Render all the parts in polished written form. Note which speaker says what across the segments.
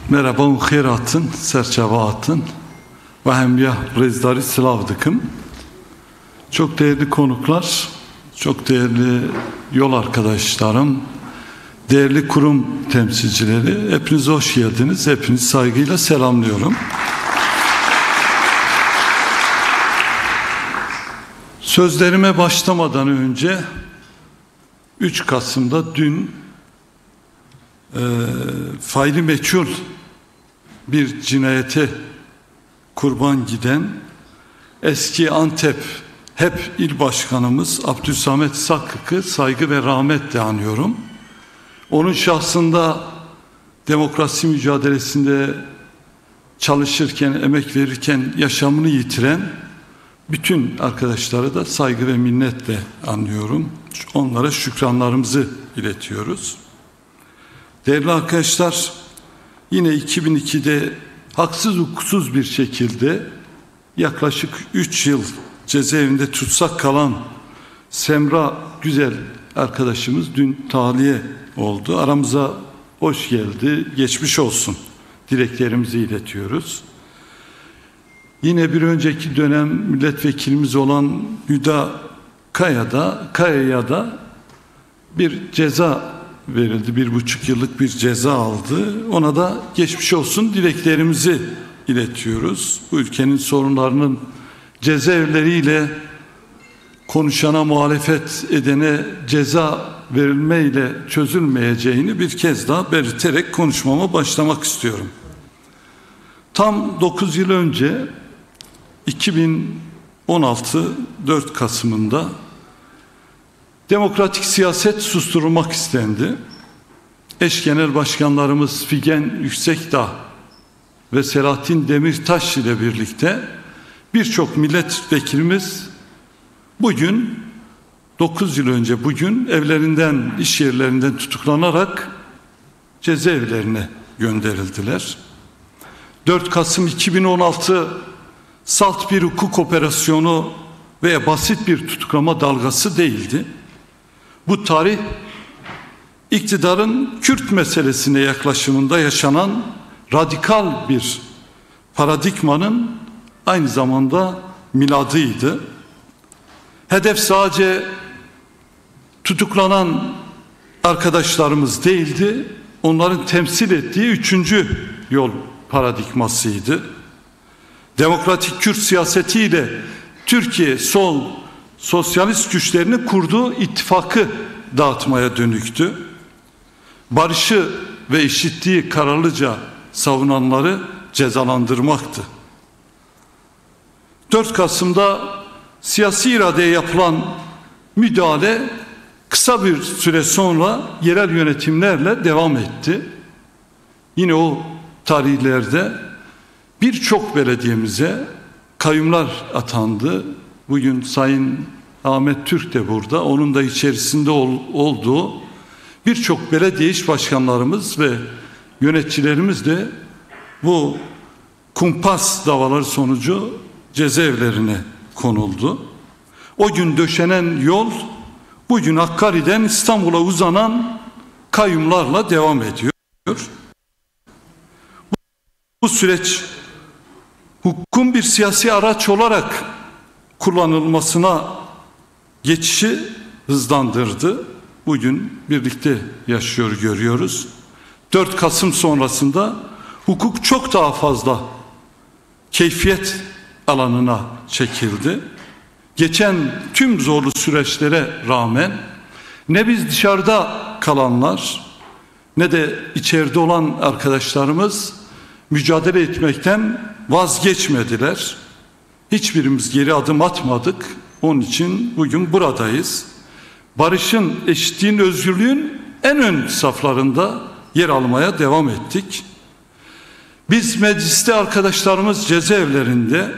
Speaker 1: Merhaba, xeyratın, serçevaatın ve hemya rezdarı sılavdıkım. Çok değerli konuklar, çok değerli yol arkadaşlarım, değerli kurum temsilcileri, hepiniz hoş geldiniz. Hepinizi saygıyla selamlıyorum. Sözlerime başlamadan önce 3 Kasım'da dün faili meçhul bir cinayete kurban giden eski Antep HEP İl Başkanımız Abdülsamet Sakkık'ı saygı ve rahmetle anıyorum. Onun şahsında demokrasi mücadelesinde çalışırken, emek verirken yaşamını yitiren bütün arkadaşlara da saygı ve minnetle anıyorum. Onlara şükranlarımızı iletiyoruz. Değerli arkadaşlar, yine 2002'de haksız hukuksuz bir şekilde yaklaşık 3 yıl cezaevinde tutsak kalan Semra Güzel arkadaşımız dün tahliye oldu. Aramıza hoş geldi, geçmiş olsun dileklerimizi iletiyoruz. Yine bir önceki dönem milletvekilimiz olan Hüda Kaya'ya da bir ceza verildi. 1,5 yıllık bir ceza aldı. Ona da geçmiş olsun dileklerimizi iletiyoruz. Bu ülkenin sorunlarının cezaevleriyle konuşana, muhalefet edene ceza verilmeyle çözülmeyeceğini bir kez daha belirterek konuşmama başlamak istiyorum. Tam 9 yıl önce 2016 4 Kasım'ında demokratik siyaset susturulmak istendi. Eş genel başkanlarımız Figen Yüksekdağ ve Selahattin Demirtaş ile birlikte birçok milletvekilimiz bugün 9 yıl önce bugün evlerinden, iş yerlerinden tutuklanarak cezaevlerine gönderildiler. 4 Kasım 2016 salt bir hukuk operasyonu veya basit bir tutuklama dalgası değildi. Bu tarih iktidarın Kürt meselesine yaklaşımında yaşanan radikal bir paradigmanın aynı zamanda miladıydı. Hedef sadece tutuklanan arkadaşlarımız değildi, onların temsil ettiği 3. yol paradigmasıydı. Demokratik Kürt siyasetiyle Türkiye sol sosyalist güçlerini kurduğu ittifakı dağıtmaya dönüktü. Barışı ve eşitliği kararlıca savunanları cezalandırmaktı. 4 Kasım'da siyasi iradeye yapılan müdahale kısa bir süre sonra yerel yönetimlerle devam etti. Yine o tarihlerde birçok belediyemize kayyumlar atandı. Bugün Sayın Ahmet Türk de burada, onun da içerisinde olduğu birçok belediye iş başkanlarımız ve yöneticilerimiz de bu kumpas davaları sonucu cezaevlerine konuldu. O gün döşenen yol bugün Hakkari'den İstanbul'a uzanan kayyumlarla devam ediyor. Bu süreç hukukun bir siyasi araç olarak kullanılmasına geçişi hızlandırdı. Bugün birlikte yaşıyor, görüyoruz. 4 Kasım sonrasında hukuk çok daha fazla keyfiyet alanına çekildi. Geçen tüm zorlu süreçlere rağmen ne biz dışarıda kalanlar ne de içeride olan arkadaşlarımız mücadele etmekten vazgeçmediler. Hiçbirimiz geri adım atmadık. Onun için bugün buradayız. Barışın, eşitliğin, özgürlüğün en ön saflarında yer almaya devam ettik. Biz mecliste, arkadaşlarımız cezaevlerinde,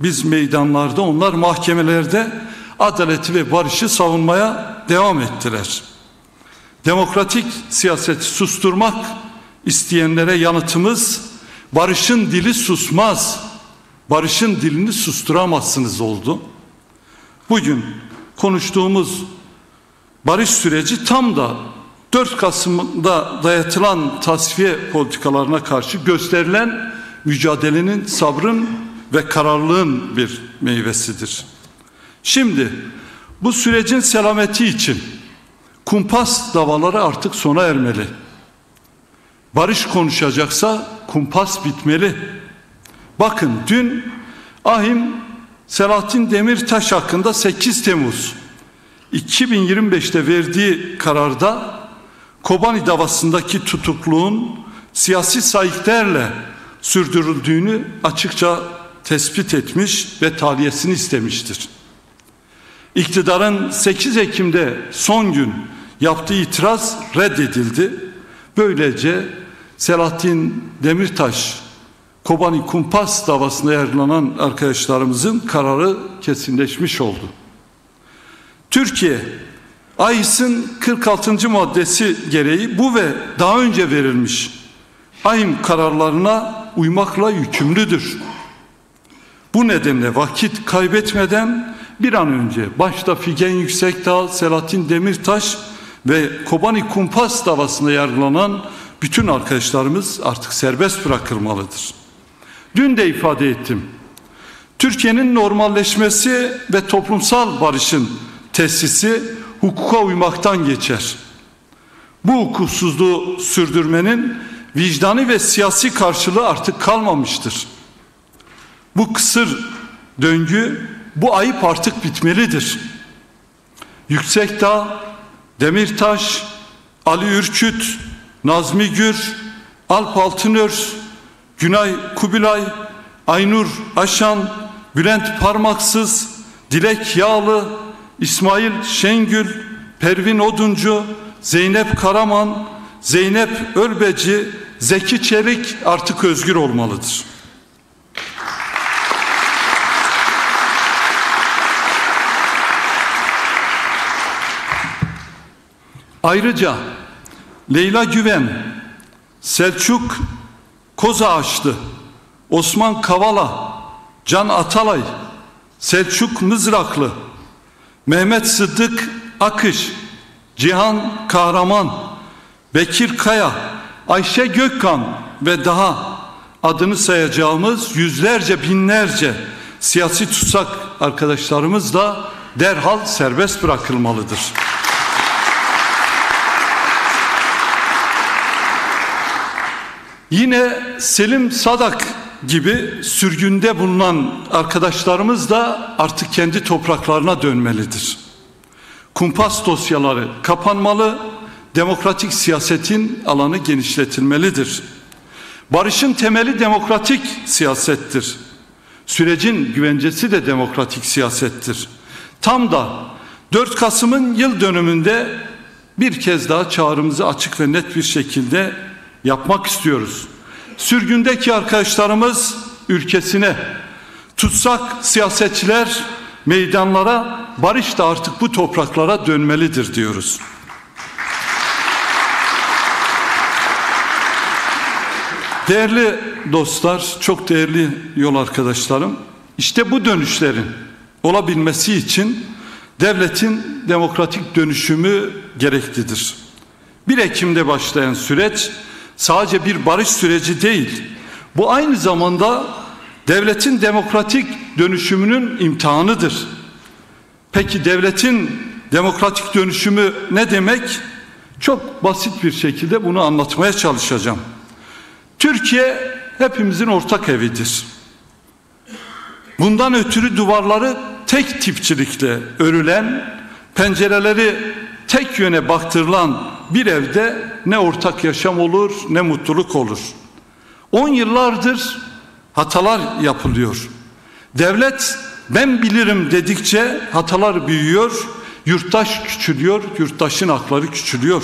Speaker 1: biz meydanlarda, onlar mahkemelerde adaleti ve barışı savunmaya devam ettiler. Demokratik siyaseti susturmak isteyenlere yanıtımız barışın dili susmaz, barışın dilini susturamazsınız oldu. Bugün konuştuğumuz barış süreci tam da 4 Kasım'da dayatılan tasfiye politikalarına karşı gösterilen mücadelenin, sabrın ve kararlılığın bir meyvesidir. Şimdi bu sürecin selameti için kumpas davaları artık sona ermeli. Barış konuşacaksa kumpas bitmeli. Bakın dün AİHM Selahattin Demirtaş hakkında 8 Temmuz 2025'te verdiği kararda Kobani davasındaki tutukluğun siyasi saiklerle sürdürüldüğünü açıkça tespit etmiş ve tahliyesini istemiştir. İktidarın 8 Ekim'de son gün yaptığı itiraz reddedildi. Böylece Selahattin Demirtaş Kobani kumpas davasında yargılanan arkadaşlarımızın kararı kesinleşmiş oldu. Türkiye, AİH'in 46. maddesi gereği bu ve daha önce verilmiş AİHM kararlarına uymakla yükümlüdür. Bu nedenle vakit kaybetmeden bir an önce başta Figen Yüksekdağ, Selahattin Demirtaş ve Kobani kumpas davasında yargılanan bütün arkadaşlarımız artık serbest bırakılmalıdır. Dün de ifade ettim. Türkiye'nin normalleşmesi ve toplumsal barışın tesisi hukuka uymaktan geçer. Bu hukuksuzluğu sürdürmenin vicdani ve siyasi karşılığı artık kalmamıştır. Bu kısır döngü, bu ayıp artık bitmelidir. Yüksekdağ, Demirtaş, Ali Ürküt, Nazmi Gür, Alp Altınörs, Günay Kubilay, Aynur Aşan, Bülent Parmaksız, Dilek Yağlı, İsmail Şengül, Pervin Oduncu, Zeynep Karaman, Zeynep Ölbeci, Zeki Çelik artık özgür olmalıdır. Ayrıca Leyla Güven, Selçuk Kozağaçlı, Osman Kavala, Can Atalay, Selçuk Mızraklı, Mehmet Sıddık Akış, Cihan Kahraman, Bekir Kaya, Ayşe Gökkan ve daha adını sayacağımız yüzlerce binlerce siyasi tutsak arkadaşlarımız da derhal serbest bırakılmalıdır. Yine Selim Sadak gibi sürgünde bulunan arkadaşlarımız da artık kendi topraklarına dönmelidir. Kumpas dosyaları kapanmalı, demokratik siyasetin alanı genişletilmelidir. Barışın temeli demokratik siyasettir. Sürecin güvencesi de demokratik siyasettir. Tam da 4 Kasım'ın yıl dönümünde bir kez daha çağrımızı açık ve net bir şekilde yapmak istiyoruz. Sürgündeki arkadaşlarımız ülkesine, tutsak siyasetçiler meydanlara, barış da artık bu topraklara dönmelidir diyoruz. Değerli dostlar, çok değerli yol arkadaşlarım, işte bu dönüşlerin olabilmesi için devletin demokratik dönüşümü gereklidir. 1 Ekim'de başlayan süreç sadece bir barış süreci değil, bu aynı zamanda devletin demokratik dönüşümünün imtihanıdır. Peki devletin demokratik dönüşümü ne demek? Çok basit bir şekilde bunu anlatmaya çalışacağım. Türkiye hepimizin ortak evidir. Bundan ötürü duvarları tek tipçilikle örülen, pencereleri tek yöne baktırılan bir evde ne ortak yaşam olur ne mutluluk olur. 10 yıllardır hatalar yapılıyor. Devlet ben bilirim dedikçe hatalar büyüyor, yurttaş küçülüyor, yurttaşın hakları küçülüyor.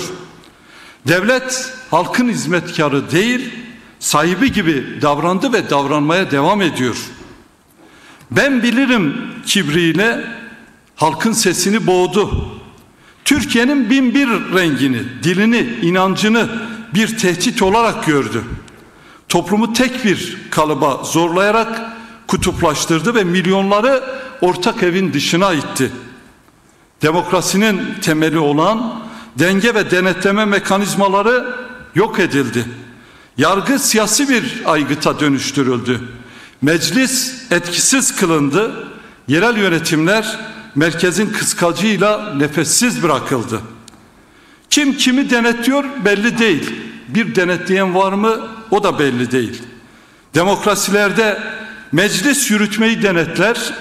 Speaker 1: Devlet halkın hizmetkarı değil, sahibi gibi davrandı ve davranmaya devam ediyor. Ben bilirim kibriyle halkın sesini boğdu. Türkiye'nin bin bir rengini, dilini, inancını bir tehdit olarak gördü. Toplumu tek bir kalıba zorlayarak kutuplaştırdı ve milyonları ortak evin dışına itti. Demokrasinin temeli olan denge ve denetleme mekanizmaları yok edildi. Yargı siyasi bir aygıta dönüştürüldü. Meclis etkisiz kılındı. Yerel yönetimler merkezin kıskacıyla nefessiz bırakıldı. Kim kimi denetliyor belli değil. Bir denetleyen var mı? O da belli değil. Demokrasilerde meclis yürütmeyi denetler,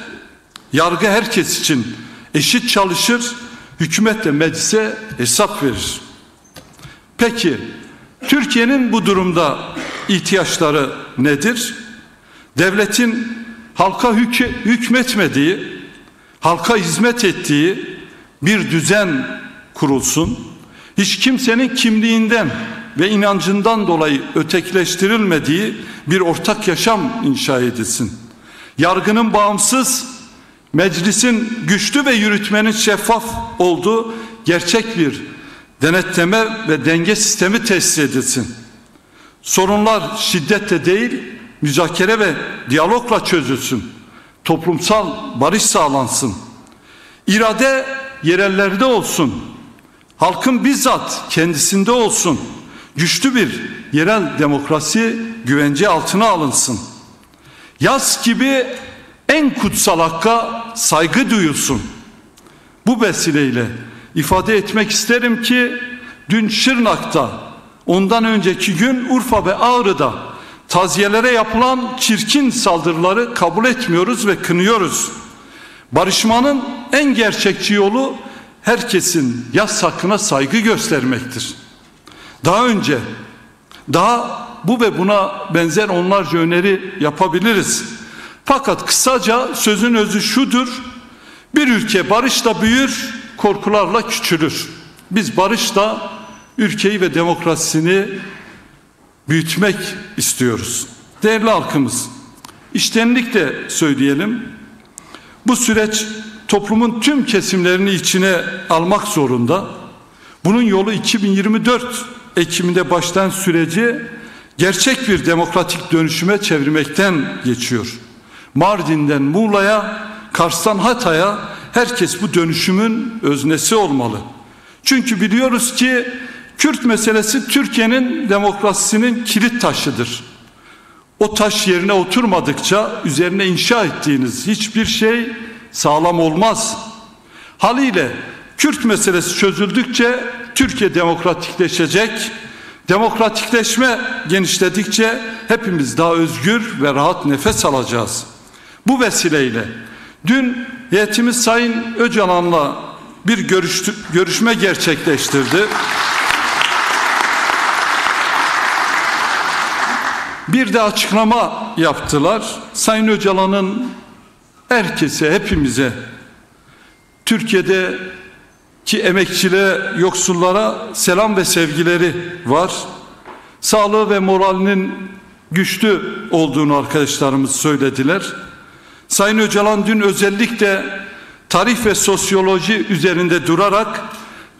Speaker 1: yargı herkes için eşit çalışır, hükümet de meclise hesap verir. Peki, Türkiye'nin bu durumda ihtiyaçları nedir? Devletin halka hükmetmediği, halka hizmet ettiği bir düzen kurulsun. Hiç kimsenin kimliğinden ve inancından dolayı ötekileştirilmediği bir ortak yaşam inşa edilsin. Yargının bağımsız, meclisin güçlü ve yürütmenin şeffaf olduğu gerçek bir denetleme ve denge sistemi tesis edilsin. Sorunlar şiddetle değil, müzakere ve diyalogla çözülsün. Toplumsal barış sağlansın. İrade yerellerde olsun. Halkın bizzat kendisinde olsun. Güçlü bir yerel demokrasi güvence altına alınsın. Yas gibi en kutsal hakka saygı duyulsun. Bu vesileyle ifade etmek isterim ki dün Şırnak'ta, ondan önceki gün Urfa ve Ağrı'da taziyelere yapılan çirkin saldırıları kabul etmiyoruz ve kınıyoruz. Barışmanın en gerçekçi yolu herkesin yas hakkına saygı göstermektir. Daha bu ve buna benzer onlarca öneri yapabiliriz. Fakat kısaca sözün özü şudur: bir ülke barışla büyür, korkularla küçülür. Biz barışla ülkeyi ve demokrasisini büyütmek istiyoruz. Değerli halkımız, içtenlikle söyleyelim, bu süreç toplumun tüm kesimlerini içine almak zorunda. Bunun yolu 2024 Ekim'inde başlayan süreci gerçek bir demokratik dönüşüme çevirmekten geçiyor. Mardin'den Muğla'ya, Kars'tan Hatay'a herkes bu dönüşümün öznesi olmalı. Çünkü biliyoruz ki Kürt meselesi Türkiye'nin demokrasisinin kilit taşıdır. O taş yerine oturmadıkça üzerine inşa ettiğiniz hiçbir şey sağlam olmaz. Haliyle Kürt meselesi çözüldükçe Türkiye demokratikleşecek. Demokratikleşme genişledikçe hepimiz daha özgür ve rahat nefes alacağız. Bu vesileyle dün heyetimiz Sayın Öcalan'la bir görüşme gerçekleştirdi. Bir de açıklama yaptılar. Sayın Öcalan'ın herkese, hepimize, Türkiye'deki emekçilere, yoksullara selam ve sevgileri var. Sağlığı ve moralinin güçlü olduğunu arkadaşlarımız söylediler. Sayın Öcalan dün özellikle tarih ve sosyoloji üzerinde durarak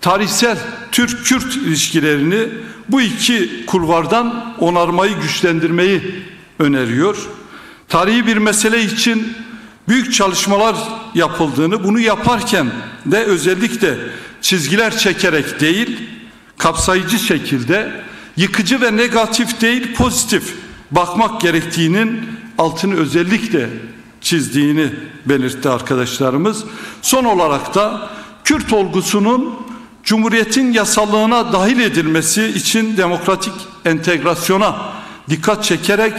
Speaker 1: tarihsel Türk-Kürt ilişkilerini bu iki kulvardan onarmayı, güçlendirmeyi öneriyor. Tarihi bir mesele için büyük çalışmalar yapıldığını, bunu yaparken de özellikle çizgiler çekerek değil, kapsayıcı şekilde yıkıcı ve negatif değil, pozitif bakmak gerektiğinin altını özellikle çizdiğini belirtti arkadaşlarımız. Son olarak da Kürt olgusunun Cumhuriyet'in yasallığına dahil edilmesi için demokratik entegrasyona dikkat çekerek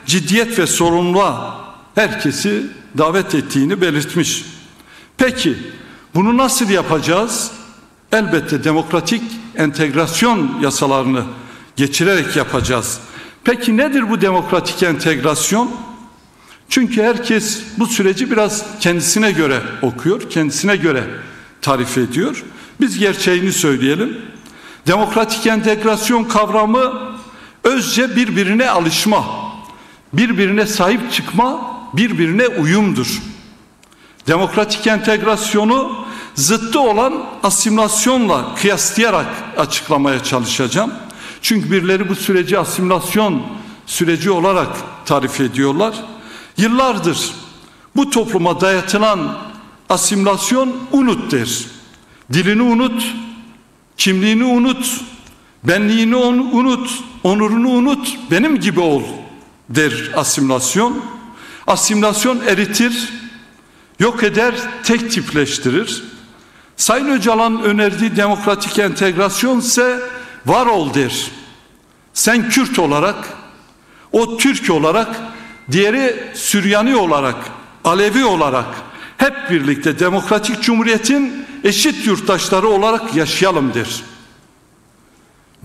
Speaker 1: ciddiyet ve sorumluluğa herkesi davet ettiğini belirtmiş. Peki bunu nasıl yapacağız? Elbette demokratik entegrasyon yasalarını geçirerek yapacağız. Peki nedir bu demokratik entegrasyon? Çünkü herkes bu süreci biraz kendisine göre okuyor, kendisine göre tarif ediyor. Biz gerçeğini söyleyelim. Demokratik entegrasyon kavramı özce birbirine alışma, birbirine sahip çıkma, birbirine uyumdur. Demokratik entegrasyonu zıttı olan asimilasyonla kıyaslayarak açıklamaya çalışacağım. Çünkü birileri bu süreci asimilasyon süreci olarak tarif ediyorlar. Yıllardır bu topluma dayatılan asimilasyon unut der. Dilini unut, Kimliğini unut, benliğini unut, onurunu unut, benim gibi ol der asimilasyon. Asimilasyon eritir, yok eder, tek tipleştirir. Sayın Öcalan'ın önerdiği demokratik entegrasyon ise var ol der. Sen Kürt olarak, o Türk olarak, diğeri Süryani olarak, Alevi olarak hep birlikte demokratik cumhuriyetin eşit yurttaşları olarak yaşayalım der.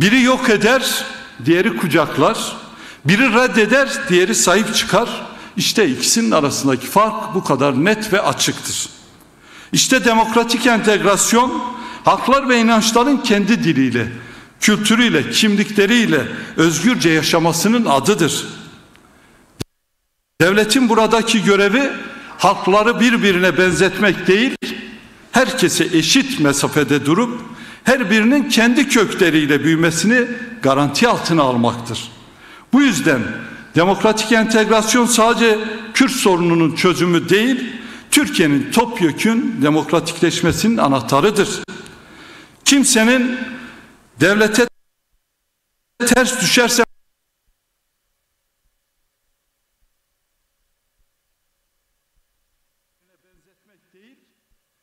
Speaker 1: Biri yok eder, diğeri kucaklar. Biri reddeder, diğeri sahip çıkar. İşte ikisinin arasındaki fark bu kadar net ve açıktır. İşte demokratik entegrasyon, haklar ve inançların kendi diliyle, kültürüyle, kimlikleriyle özgürce yaşamasının adıdır. Devletin buradaki görevi halkları birbirine benzetmek değil, herkese eşit mesafede durup her birinin kendi kökleriyle büyümesini garanti altına almaktır. Bu yüzden demokratik entegrasyon sadece Kürt sorununun çözümü değil, Türkiye'nin topyekün demokratikleşmesinin anahtarıdır. Kimsenin devlete ters düşerse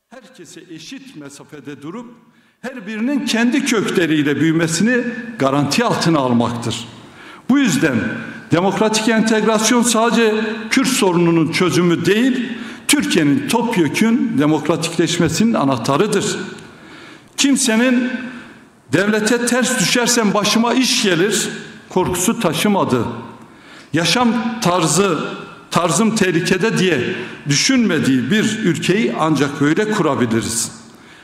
Speaker 1: herkese eşit mesafede durup her birinin kendi kökleriyle büyümesini garanti altına almaktır. Bu yüzden demokratik entegrasyon sadece Kürt sorununun çözümü değil, Türkiye'nin topyekün demokratikleşmesinin anahtarıdır. Kimsenin devlete ters düşersem başıma iş gelir korkusu taşımadı. Yaşam tarzım tehlikede diye düşünmediği bir ülkeyi ancak böyle kurabiliriz.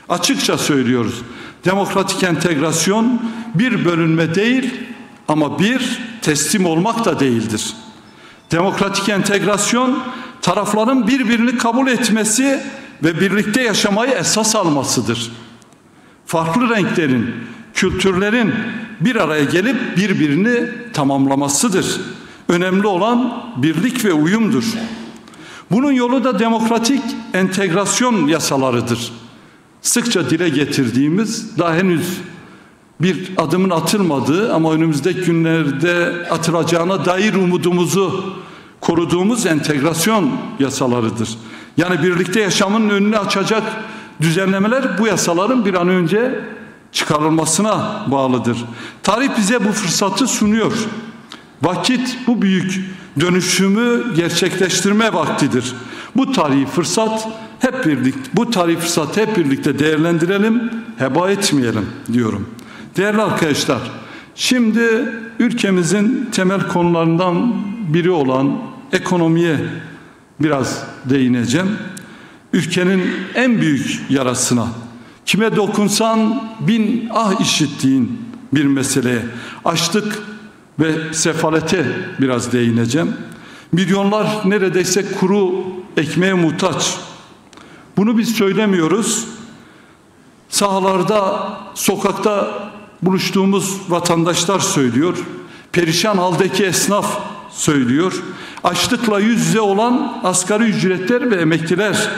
Speaker 1: Açıkça söylüyoruz. Demokratik entegrasyon bir bölünme değil ama bir teslim olmak da değildir. Demokratik entegrasyon tarafların birbirini kabul etmesi ve birlikte yaşamayı esas almasıdır. Farklı renklerin, kültürlerin bir araya gelip birbirini tamamlamasıdır. Önemli olan birlik ve uyumdur. Bunun yolu da demokratik entegrasyon yasalarıdır. Sıkça dile getirdiğimiz, daha henüz bir adımın atılmadığı ama önümüzdeki günlerde atılacağına dair umudumuzu koruduğumuz entegrasyon yasalarıdır. Yani birlikte yaşamın önünü açacak düzenlemeler bu yasaların bir an önce çıkarılmasına bağlıdır. Tarih bize bu fırsatı sunuyor. Vakit bu büyük dönüşümü gerçekleştirme vaktidir. Bu tarihi fırsat hep birlikte değerlendirelim, heba etmeyelim diyorum. Değerli arkadaşlar, şimdi ülkemizin temel konularından biri olan ekonomiye biraz değineceğim. Ülkenin en büyük yarasına, kime dokunsan bin ah işittiğin bir meseleye, açlık ve sefalete biraz değineceğim. Milyonlar neredeyse kuru ekmeğe muhtaç. Bunu biz söylemiyoruz. Sahalarda, sokakta buluştuğumuz vatandaşlar söylüyor. Perişan haldeki esnaf söylüyor. Açlıkla yüz yüze olan asgari ücretler ve emekliler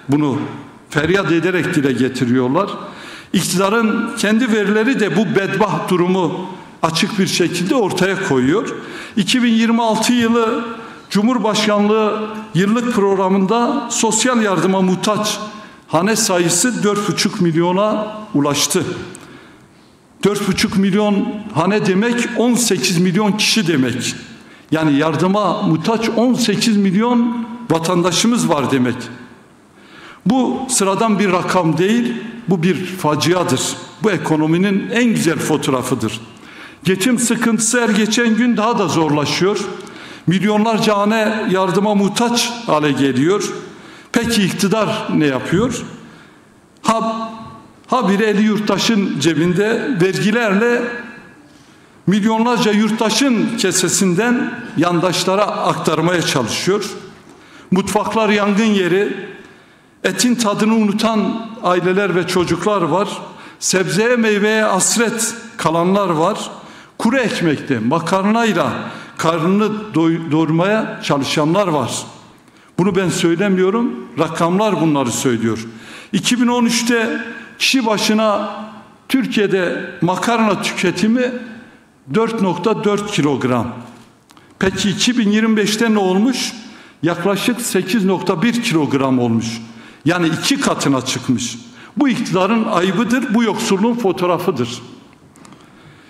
Speaker 1: bunu feryat ederek dile getiriyorlar. İktidarın kendi verileri de bu bedbaht durumu açık bir şekilde ortaya koyuyor. 2026 yılı Cumhurbaşkanlığı yıllık programında sosyal yardıma muhtaç hane sayısı 4,5 milyona ulaştı. 4,5 milyon hane demek 18 milyon kişi demek. Yani yardıma muhtaç 18 milyon vatandaşımız var demek. Bu sıradan bir rakam değil, bu bir faciadır. Bu ekonominin en güzel fotoğrafıdır. Geçim sıkıntısı her geçen gün daha da zorlaşıyor. Milyonlarca hane yardıma muhtaç hale geliyor. Peki iktidar ne yapıyor? Bir eli yurttaşın cebinde vergilerle milyonlarca yurttaşın kesesinden yandaşlara aktarmaya çalışıyor. Mutfaklar yangın yeri, etin tadını unutan aileler ve çocuklar var. Sebzeye meyveye hasret kalanlar var. Kuru ekmekte makarnayla karnını doyurmaya çalışanlar var. Bunu ben söylemiyorum, rakamlar bunları söylüyor. 2013'te kişi başına Türkiye'de makarna tüketimi 4,4 kilogram. Peki 2025'te ne olmuş? Yaklaşık 8,1 kilogram olmuş. Yani 2 katına çıkmış. Bu iktidarın ayıbıdır, bu yoksulluğun fotoğrafıdır.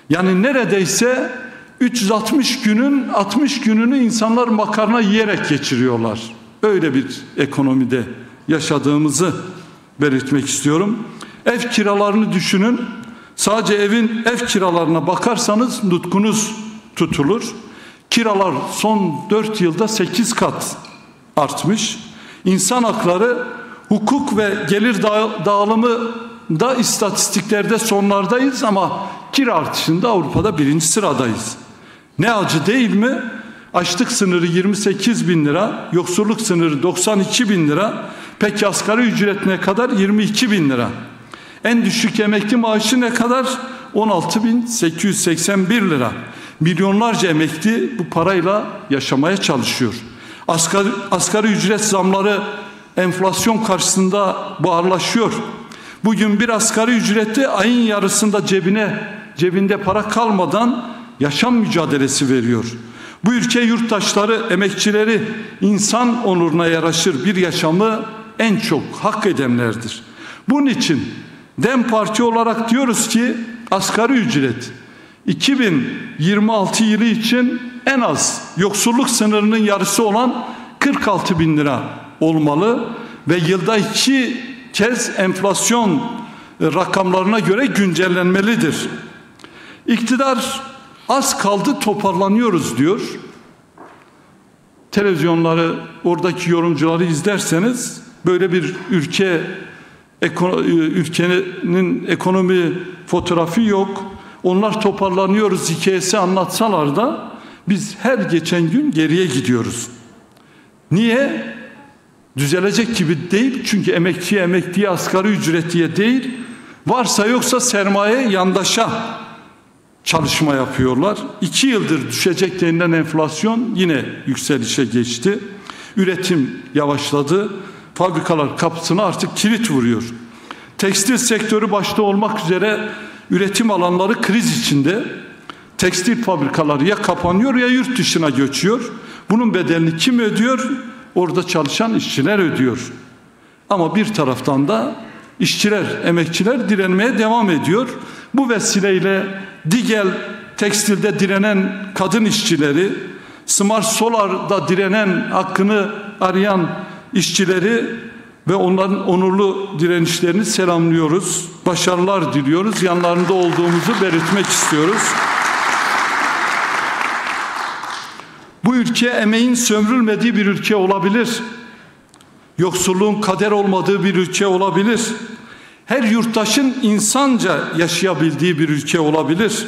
Speaker 1: Yani neredeyse 360 günün 60 gününü insanlar makarna yiyerek geçiriyorlar. Öyle bir ekonomide yaşadığımızı belirtmek istiyorum. Ev kiralarını düşünün. Sadece evin ev kiralarına bakarsanız nutkunuz tutulur. Kiralar son 4 yılda 8 kat artmış. İnsan hakları, hukuk ve gelir dağılımı da istatistiklerde sonlardayız ama kira artışında Avrupa'da 1. sıradayız. Ne acı değil mi? Açlık sınırı 28 bin lira, yoksulluk sınırı 92 bin lira, peki asgari ücret ne kadar? 22 bin lira. En düşük emekli maaşı ne kadar? 16.881 lira. Milyonlarca emekli bu parayla yaşamaya çalışıyor. Asgari ücret zamları enflasyon karşısında buharlaşıyor. Bugün bir asgari ücretli ayın yarısında cebinde para kalmadan yaşam mücadelesi veriyor. Bu ülke yurttaşları, emekçileri insan onuruna yaraşır bir yaşamı en çok hak edenlerdir. Bunun için DEM Parti olarak diyoruz ki asgari ücret 2026 yılı için en az yoksulluk sınırının yarısı olan 46 bin lira olmalı ve yılda 2 kez enflasyon rakamlarına göre güncellenmelidir. İktidar az kaldı toparlanıyoruz diyor. Televizyonları, oradaki yorumcuları izlerseniz böyle bir ülkenin ekonomi fotoğrafı yok. Onlar toparlanıyoruz hikayesi anlatsalar da biz her geçen gün geriye gidiyoruz. Niye? Düzelecek gibi değil. Çünkü emekliye asgari ücretliye değil, varsa yoksa sermaye yandaşa çalışma yapıyorlar. 2 yıldır düşecek denilen enflasyon yine yükselişe geçti. Üretim yavaşladı. Fabrikalar kapısına artık kilit vuruyor. Tekstil sektörü başta olmak üzere üretim alanları kriz içinde. Tekstil fabrikaları ya kapanıyor ya yurt dışına göçüyor. Bunun bedelini kim ödüyor? Orada çalışan işçiler ödüyor. Ama bir taraftan da işçiler, emekçiler direnmeye devam ediyor. Bu vesileyle Digel tekstilde direnen kadın işçileri, Smart Solar'da direnen, hakkını arayan işçileri ve onların onurlu direnişlerini selamlıyoruz. Başarılar diliyoruz. Yanlarında olduğumuzu belirtmek istiyoruz. Bu ülke emeğin sömürülmediği bir ülke olabilir. Yoksulluğun kader olmadığı bir ülke olabilir. Her yurttaşın insanca yaşayabildiği bir ülke olabilir.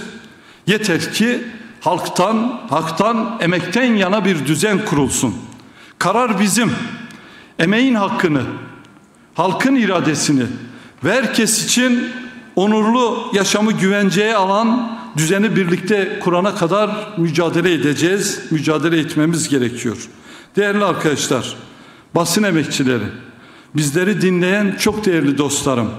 Speaker 1: Yeter ki haktan, emekten yana bir düzen kurulsun. Karar bizim. Emeğin hakkını, halkın iradesini ve herkes için onurlu yaşamı güvenceye alan düzeni birlikte kurana kadar mücadele edeceğiz, mücadele etmemiz gerekiyor. Değerli arkadaşlar, basın emekçileri, bizleri dinleyen çok değerli dostlarım,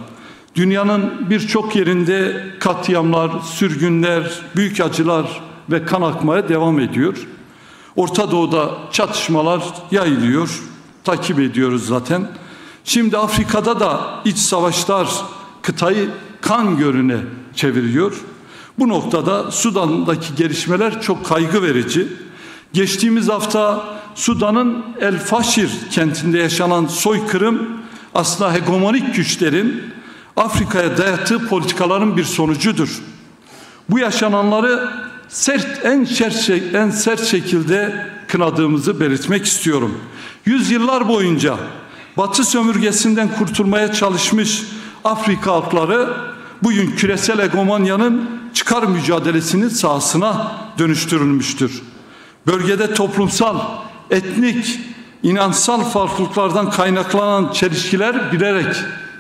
Speaker 1: dünyanın birçok yerinde katliamlar, sürgünler, büyük acılar ve kan akmaya devam ediyor. Orta Doğu'da çatışmalar yayılıyor, takip ediyoruz zaten. Şimdi Afrika'da da iç savaşlar kıtayı kan gölüne çeviriyor. Bu noktada Sudan'daki gelişmeler çok kaygı verici. Geçtiğimiz hafta Sudan'ın El Faşir kentinde yaşanan soykırım aslında hegemonik güçlerin Afrika'ya dayattığı politikaların bir sonucudur. Bu yaşananları en sert şekilde kınadığımızı belirtmek istiyorum. Yüzyıllar boyunca Batı sömürgesinden kurtulmaya çalışmış Afrika halkları bugün küresel hegemonyanın çıkar mücadelesinin sahasına dönüştürülmüştür. Bölgede toplumsal, etnik, inansal farklılıklardan kaynaklanan çelişkiler bilerek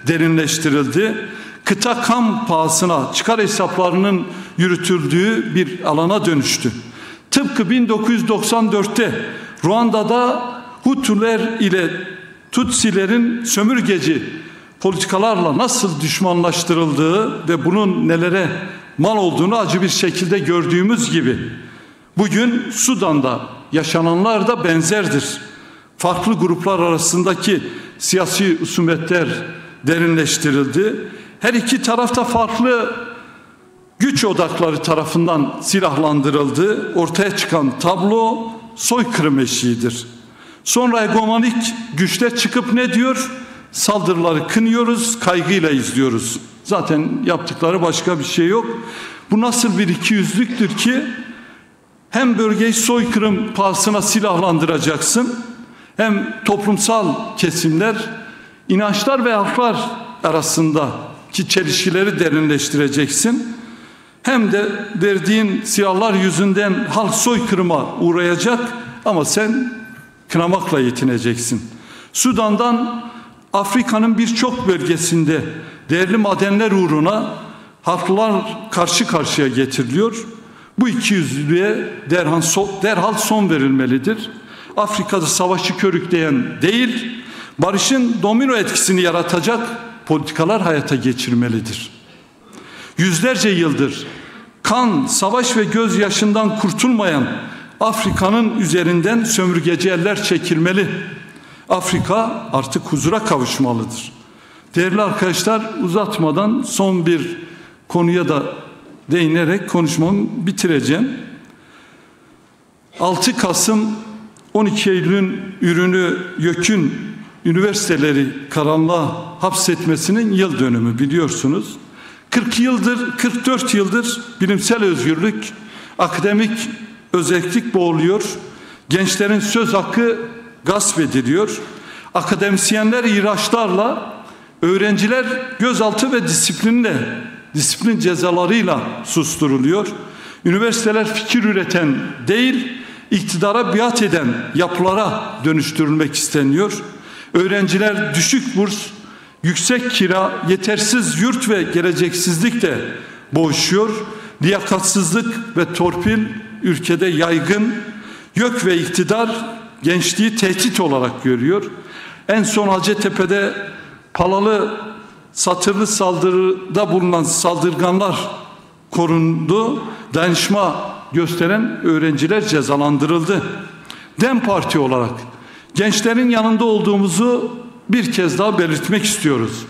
Speaker 1: derinleştirildi. Kıta kan pahasına çıkar hesaplarının yürütüldüğü bir alana dönüştü. Tıpkı 1994'te Ruanda'da Hutuler ile Tutsilerin sömürgeci politikalarla nasıl düşmanlaştırıldığı ve bunun nelere mal olduğunu acı bir şekilde gördüğümüz gibi bugün Sudan'da yaşananlar da benzerdir. Farklı gruplar arasındaki siyasi husumetler derinleştirildi. Her iki tarafta farklı güç odakları tarafından silahlandırıldı. Ortaya çıkan tablo soykırım eşiğidir. Sonra hegemonik güçler çıkıp ne diyor? Saldırıları kınıyoruz, kaygıyla izliyoruz. Zaten yaptıkları başka bir şey yok. Bu nasıl bir ikiyüzlüktür ki hem bölgeyi soykırım pahasına silahlandıracaksın, hem toplumsal kesimler, inançlar ve halklar arasındaki çelişkileri derinleştireceksin. Hem de verdiğin silahlar yüzünden halk soykırıma uğrayacak ama sen kınamakla yetineceksin. Sudan'dan Afrika'nın birçok bölgesinde değerli madenler uğruna halklar karşı karşıya getiriliyor. Bu ikiyüzlülüğe derhal son verilmelidir. Afrika'da savaşı körükleyen değil, barışın domino etkisini yaratacak politikalar hayata geçirmelidir. Yüzlerce yıldır kan, savaş ve gözyaşından kurtulmayan Afrika'nın üzerinden sömürgeci eller çekilmeli. Afrika artık huzura kavuşmalıdır. Değerli arkadaşlar, uzatmadan son bir konuya da değinerek konuşmamı bitireceğim. 6 Kasım 12 Eylül'ün ürünü YÖK'ün üniversiteleri karanlığa hapsetmesinin yıl dönümü biliyorsunuz. 44 yıldır bilimsel özgürlük, akademik özellik boğuluyor. Gençlerin söz hakkı gasp ediliyor. Akademisyenler ihraçlarla, öğrenciler gözaltı ve disiplin cezalarıyla susturuluyor. Üniversiteler fikir üreten değil, iktidara biat eden yapılara dönüştürülmek isteniyor. Öğrenciler düşük burs, yüksek kira, yetersiz yurt ve geleceksizlikle boğuşuyor. Liyakatsızlık ve torpil ülkede yaygın. YÖK ve iktidar gençliği tehdit olarak görüyor. En son Hacettepe'de Palalı satırlı saldırıda bulunan saldırganlar korundu. Dayanışma gösteren öğrenciler cezalandırıldı. DEM Parti olarak gençlerin yanında olduğumuzu bir kez daha belirtmek istiyoruz.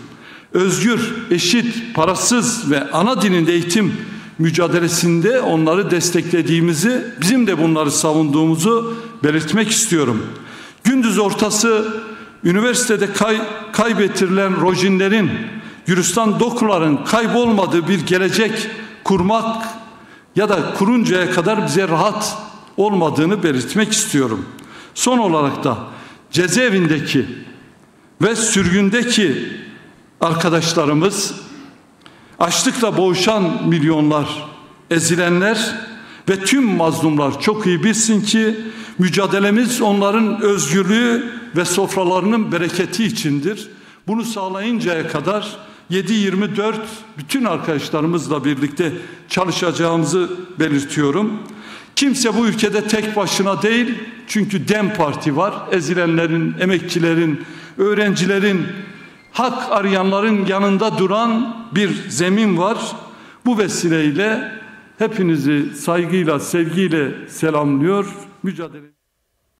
Speaker 1: Özgür, eşit, parasız ve ana dilinde eğitim mücadelesinde onları desteklediğimizi, bizim de bunları savunduğumuzu belirtmek istiyorum. Gündüz ortası üniversitede kaybettirilen rojinlerin, Gülistan dokuların kaybolmadığı bir gelecek kurmak ya da kuruncaya kadar bize rahat olmadığını belirtmek istiyorum. Son olarak da cezaevindeki ve sürgündeki arkadaşlarımız, açlıkla boğuşan milyonlar, ezilenler ve tüm mazlumlar çok iyi bilsin ki mücadelemiz onların özgürlüğü ve sofralarının bereketi içindir. Bunu sağlayıncaya kadar 7/24 bütün arkadaşlarımızla birlikte çalışacağımızı belirtiyorum. Kimse bu ülkede tek başına değil, çünkü DEM Parti var. Ezilenlerin, emekçilerin, öğrencilerin, hak arayanların yanında duran bir zemin var. Bu vesileyle hepinizi saygıyla, sevgiyle selamlıyor. Mücadele